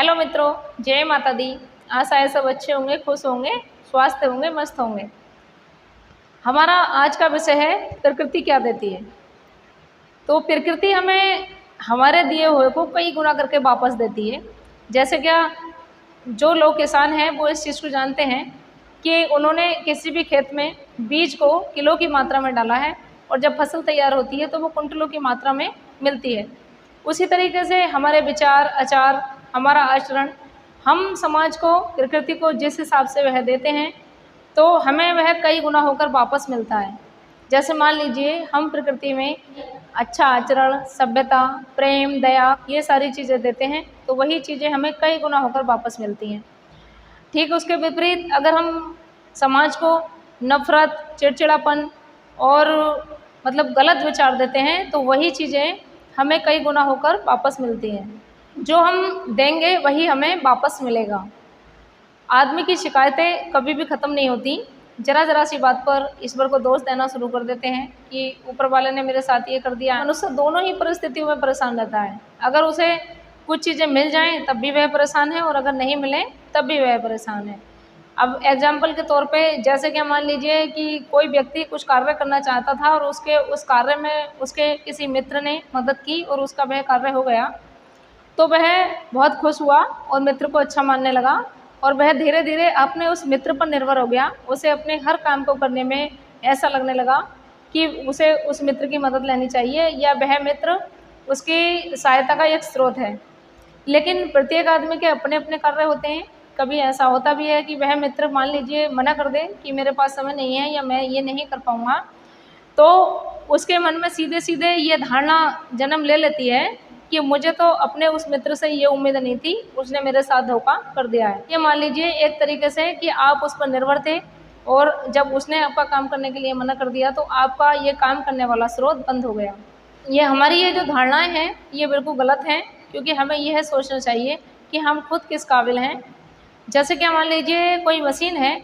Hello मित्रों, जय माता दी। आशा है सब अच्छे होंगे, खुश होंगे, स्वस्थ होंगे, मस्त होंगे। हमारा आज का विषय है प्रकृति क्या देती है। तो प्रकृति हमें हमारे दिए हुए को कई गुना करके वापस देती है। जैसे क्या, जो लोग किसान हैं वो इस चीज़ को जानते हैं कि उन्होंने किसी भी खेत में बीज को किलो की मात्रा में डाला है और जब फसल तैयार होती है तो वो कुंटलों की मात्रा में मिलती है। उसी तरीके से हमारे विचार, आचार, हमारा आचरण, हम समाज को, प्रकृति को जिस हिसाब से वह देते हैं तो हमें वह कई गुना होकर वापस मिलता है। जैसे मान लीजिए, हम प्रकृति में अच्छा आचरण, सभ्यता, प्रेम, दया, ये सारी चीज़ें देते हैं तो वही चीज़ें हमें कई गुना होकर वापस मिलती हैं। ठीक उसके विपरीत अगर हम समाज को नफ़रत, चिड़चिड़ापन और गलत विचार देते हैं तो वही चीज़ें हमें कई गुना होकर वापस मिलती हैं। जो हम देंगे वही हमें वापस मिलेगा। आदमी की शिकायतें कभी भी ख़त्म नहीं होती। ज़रा सी बात पर ईश्वर को दोष देना शुरू कर देते हैं कि ऊपर वाले ने मेरे साथ ये कर दिया। मनुष्य दोनों ही परिस्थितियों में परेशान रहता है। अगर उसे कुछ चीज़ें मिल जाएं तब भी वह परेशान है और अगर नहीं मिले तब भी वह परेशान है। अब एग्जाम्पल के तौर पे, जैसे कि मान लीजिए कि कोई व्यक्ति कुछ कार्य करना चाहता था और उस कार्य में उसके किसी मित्र ने मदद की और उसका वह कार्य हो गया, तो वह बहुत खुश हुआ और मित्र को अच्छा मानने लगा और वह धीरे धीरे अपने उस मित्र पर निर्भर हो गया। उसे अपने हर काम को करने में ऐसा लगने लगा कि उसे उस मित्र की मदद लेनी चाहिए या वह मित्र उसकी सहायता का एक स्रोत है। लेकिन प्रत्येक आदमी के अपने अपने कार्य होते हैं। कभी ऐसा होता भी है कि वह मित्र मान लीजिए मना कर दे कि मेरे पास समय नहीं है या मैं ये नहीं कर पाऊँगा, तो उसके मन में सीधे सीधे ये धारणा जन्म ले लेती है कि मुझे तो अपने उस मित्र से ये उम्मीद नहीं थी, उसने मेरे साथ धोखा कर दिया है। ये मान लीजिए एक तरीके से कि आप उस पर निर्भर थे और जब उसने आपका काम करने के लिए मना कर दिया तो आपका ये काम करने वाला स्रोत बंद हो गया। ये हमारी ये जो धारणाएं हैं ये बिल्कुल गलत हैं, क्योंकि हमें यह सोचना चाहिए कि हम खुद किस काबिल हैं। जैसे कि मान लीजिए कोई मशीन है,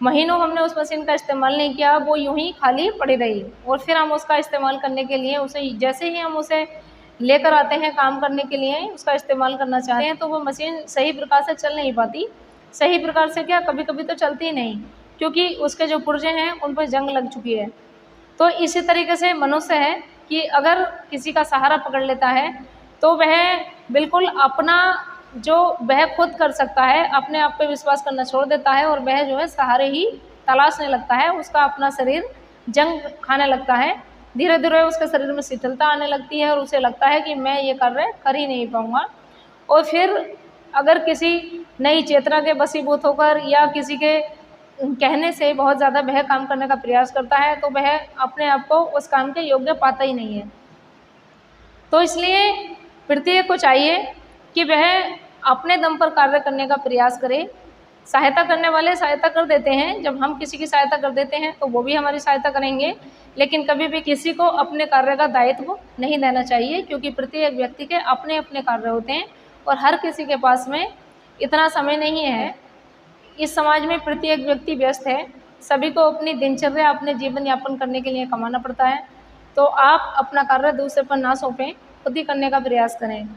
महीनों हमने उस मशीन का इस्तेमाल नहीं किया, वो यूं ही खाली पड़ी रही और फिर हम उसका इस्तेमाल करने के लिए उसे, जैसे ही हम उसे लेकर आते हैं काम करने के लिए, उसका इस्तेमाल करना चाहते हैं तो वो मशीन सही प्रकार से चल नहीं पाती। सही प्रकार से क्या, कभी कभी तो चलती ही नहीं, क्योंकि उसके जो पुर्जे हैं उन पर जंग लग चुकी है। तो इसी तरीके से मनुष्य है कि अगर किसी का सहारा पकड़ लेता है तो वह बिल्कुल अपना जो वह खुद कर सकता है, अपने आप पे विश्वास करना छोड़ देता है और वह जो है सहारे ही तलाशने लगता है। उसका अपना शरीर जंग खाने लगता है। धीरे धीरे उसके शरीर में शिथिलता आने लगती है और उसे लगता है कि मैं ये कार्य कर ही नहीं पाऊँगा। और फिर अगर किसी नई चेतना के वशीभूत होकर या किसी के कहने से बहुत ज़्यादा वह काम करने का प्रयास करता है तो वह अपने आप को उस काम के योग्य पाता ही नहीं है। तो इसलिए प्रत्येक को चाहिए कि वह अपने दम पर कार्य करने का प्रयास करे। सहायता करने वाले सहायता कर देते हैं, जब हम किसी की सहायता कर देते हैं तो वो भी हमारी सहायता करेंगे, लेकिन कभी भी किसी को अपने कार्य का दायित्व नहीं देना चाहिए, क्योंकि प्रत्येक व्यक्ति के अपने अपने कार्य होते हैं और हर किसी के पास में इतना समय नहीं है। इस समाज में प्रत्येक व्यक्ति व्यस्त है, सभी को अपनी दिनचर्या, अपने जीवन यापन करने के लिए कमाना पड़ता है। तो आप अपना कार्य दूसरे पर ना सौंपें, खुद ही करने का प्रयास करें।